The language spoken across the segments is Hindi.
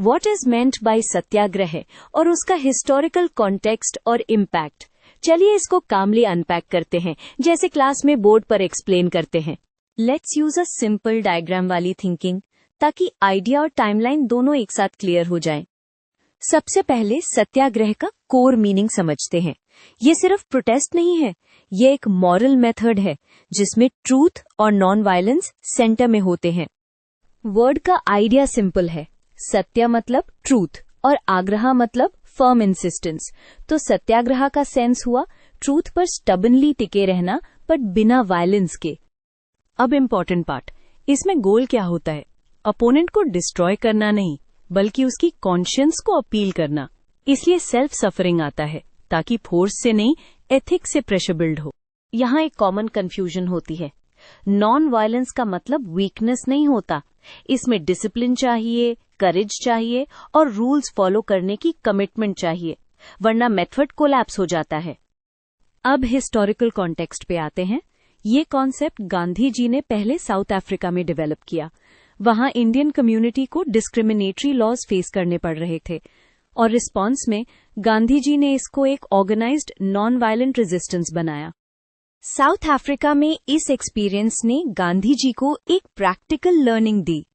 व्हाट इज मेंट बाय सत्याग्रह और उसका हिस्टोरिकल कॉन्टेक्स्ट और इम्पैक्ट। चलिए इसको कामली अनपैक करते हैं, जैसे क्लास में बोर्ड पर एक्सप्लेन करते हैं। Let's use a simple diagram वाली थिंकिंग, ताकि आइडिया और टाइमलाइन दोनों एक साथ क्लियर हो जाएं। सबसे पहले सत्याग्रह का कोर मीनिंग समझते हैं। ये सिर्फ प्रोटेस्ट नहीं है, ये एक मॉरल मेथड है जिसमें ट्रूथ और नॉन वायलेंस सेंटर में होते हैं। वर्ड का आइडिया सिंपल है, सत्य मतलब ट्रूथ और आग्रह मतलब फर्म इंसिस्टेंस। तो सत्याग्रह का सेंस हुआ ट्रूथ पर स्टबनली टिके रहना, बट बिना वायलेंस के। अब इम्पोर्टेंट पार्ट, इसमें गोल क्या होता है? अपोनेंट को डिस्ट्रॉय करना नहीं, बल्कि उसकी कॉन्शियंस को अपील करना। इसलिए सेल्फ सफरिंग आता है, ताकि फोर्स से नहीं एथिक्स से प्रेशर बिल्ड हो। यहाँ एक कॉमन कंफ्यूजन होती है। नॉन वायलेंस का मतलब वीकनेस नहीं होता, इसमें डिसिप्लिन चाहिए, करेज चाहिए और रूल्स फॉलो करने की कमिटमेंट चाहिए, वरना मेथड कोलैप्स हो जाता है। अब हिस्टोरिकल कॉन्टेक्स्ट पे आते हैं। ये कॉन्सेप्ट गांधी जी ने पहले साउथ अफ्रीका में डेवलप किया। वहां इंडियन कम्युनिटी को डिस्क्रिमिनेटरी लॉज फेस करने पड़ रहे थे और रिस्पांस में गांधी जी ने इसको एक ऑर्गेनाइज्ड नॉन वायलेंट रेजिस्टेंस बनाया। साउथ अफ्रीका में इस एक्सपीरियंस ने गांधी जी को एक प्रैक्टिकल लर्निंग दी।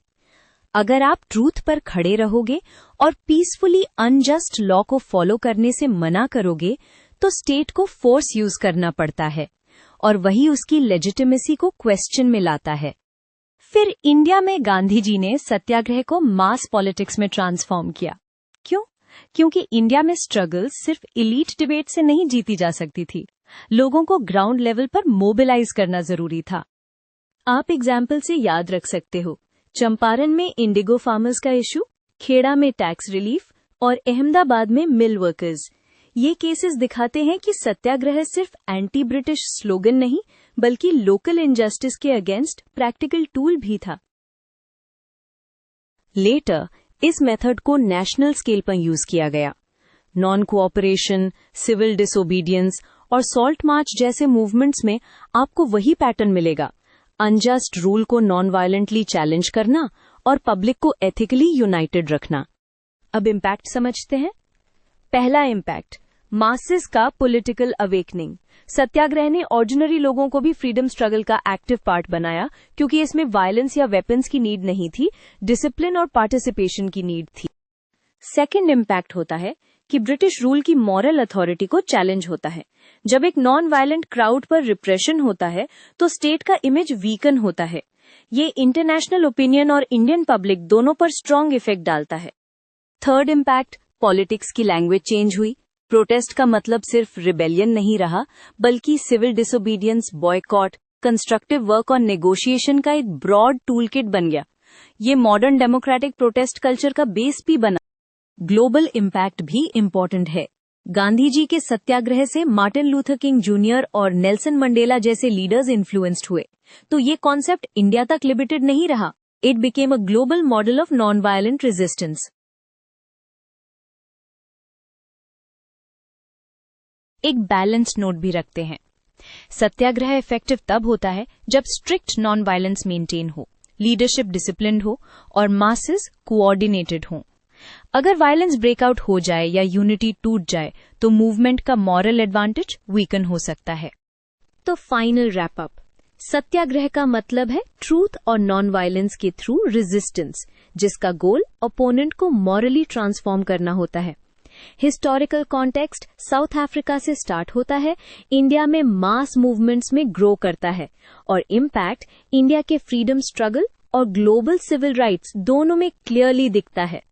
अगर आप ट्रूथ पर खड़े रहोगे और पीसफुली अनजस्ट लॉ को फॉलो करने से मना करोगे, तो स्टेट को फोर्स यूज करना पड़ता है और वही उसकी लेजिटिमेसी को क्वेश्चन में लाता है। फिर इंडिया में गांधी जी ने सत्याग्रह को मास पॉलिटिक्स में ट्रांसफॉर्म किया। क्यों? क्योंकि इंडिया में स्ट्रगल सिर्फ इलीट डिबेट से नहीं जीती जा सकती थी, लोगों को ग्राउंड लेवल पर मोबिलाइज करना जरूरी था। आप एग्जाम्पल से याद रख सकते हो, चंपारण में इंडिगो फार्मर्स का इशू, खेड़ा में टैक्स रिलीफ और अहमदाबाद में मिल वर्कर्स। ये केसेस दिखाते हैं कि सत्याग्रह सिर्फ एंटी ब्रिटिश स्लोगन नहीं, बल्कि लोकल इनजस्टिस के अगेंस्ट प्रैक्टिकल टूल भी था। लेटर इस मेथड को नेशनल स्केल पर यूज किया गया। नॉन कोऑपरेशन, सिविल डिसोबीडियंस और सॉल्ट मार्च जैसे मूवमेंट्स में आपको वही पैटर्न मिलेगा, अनजस्ट रूल को नॉन वायलेंटली चैलेंज करना और पब्लिक को एथिकली यूनाइटेड रखना। अब इम्पैक्ट समझते हैं। पहला इम्पैक्ट, मासेस का पॉलिटिकल अवेकनिंग। सत्याग्रह ने ऑर्डिनरी लोगों को भी फ्रीडम स्ट्रगल का एक्टिव पार्ट बनाया, क्योंकि इसमें वायलेंस या वेपन्स की नीड नहीं थी, डिसिप्लिन और पार्टिसिपेशन की नीड थी। सेकंड इम्पैक्ट होता है कि ब्रिटिश रूल की मॉरल अथॉरिटी को चैलेंज होता है। जब एक नॉन वायलेंट क्राउड पर रिप्रेशन होता है, तो स्टेट का इमेज वीकन होता है। ये इंटरनेशनल ओपिनियन और इंडियन पब्लिक दोनों पर स्ट्रांग इफेक्ट डालता है। थर्ड इम्पैक्ट, पॉलिटिक्स की लैंग्वेज चेंज हुई। प्रोटेस्ट का मतलब सिर्फ रिबेलियन नहीं रहा, बल्कि civil disobedience, boycott, constructive work और नेगोशिएशन का एक ब्रॉड टूलकिट बन गया। ये मॉडर्न डेमोक्रेटिक प्रोटेस्ट कल्चर का बेस भी बना। ग्लोबल इम्पैक्ट भी इम्पोर्टेंट है। गांधी जी के सत्याग्रह से मार्टिन लूथर किंग जूनियर और नेल्सन मंडेला जैसे लीडर्स इन्फ्लुएंस्ड हुए। तो ये कॉन्सेप्ट इंडिया तक लिमिटेड नहीं रहा, it became a global model of non violent resistance. एक बैलेंस्ड नोट भी रखते हैं। सत्याग्रह इफेक्टिव तब होता है जब स्ट्रिक्ट नॉन वायलेंस मेंटेन हो, लीडरशिप डिसिप्लिन्ड हो और मासेस कोऑर्डिनेटेड हों। अगर वायलेंस ब्रेकआउट हो जाए या यूनिटी टूट जाए, तो मूवमेंट का मॉरल एडवांटेज वीकन हो सकता है। तो फाइनल रैप अप, सत्याग्रह का मतलब है ट्रूथ और नॉन वायलेंस के थ्रू रेजिस्टेंस, जिसका गोल ओपोनेंट को मॉरली ट्रांसफॉर्म करना होता है। हिस्टोरिकल कॉन्टेक्स्ट साउथ अफ्रीका से स्टार्ट होता है, इंडिया में मास मूवमेंट्स में ग्रो करता है और इम्पैक्ट इंडिया के फ्रीडम स्ट्रगल और ग्लोबल सिविल राइट्स दोनों में क्लियरली दिखता है।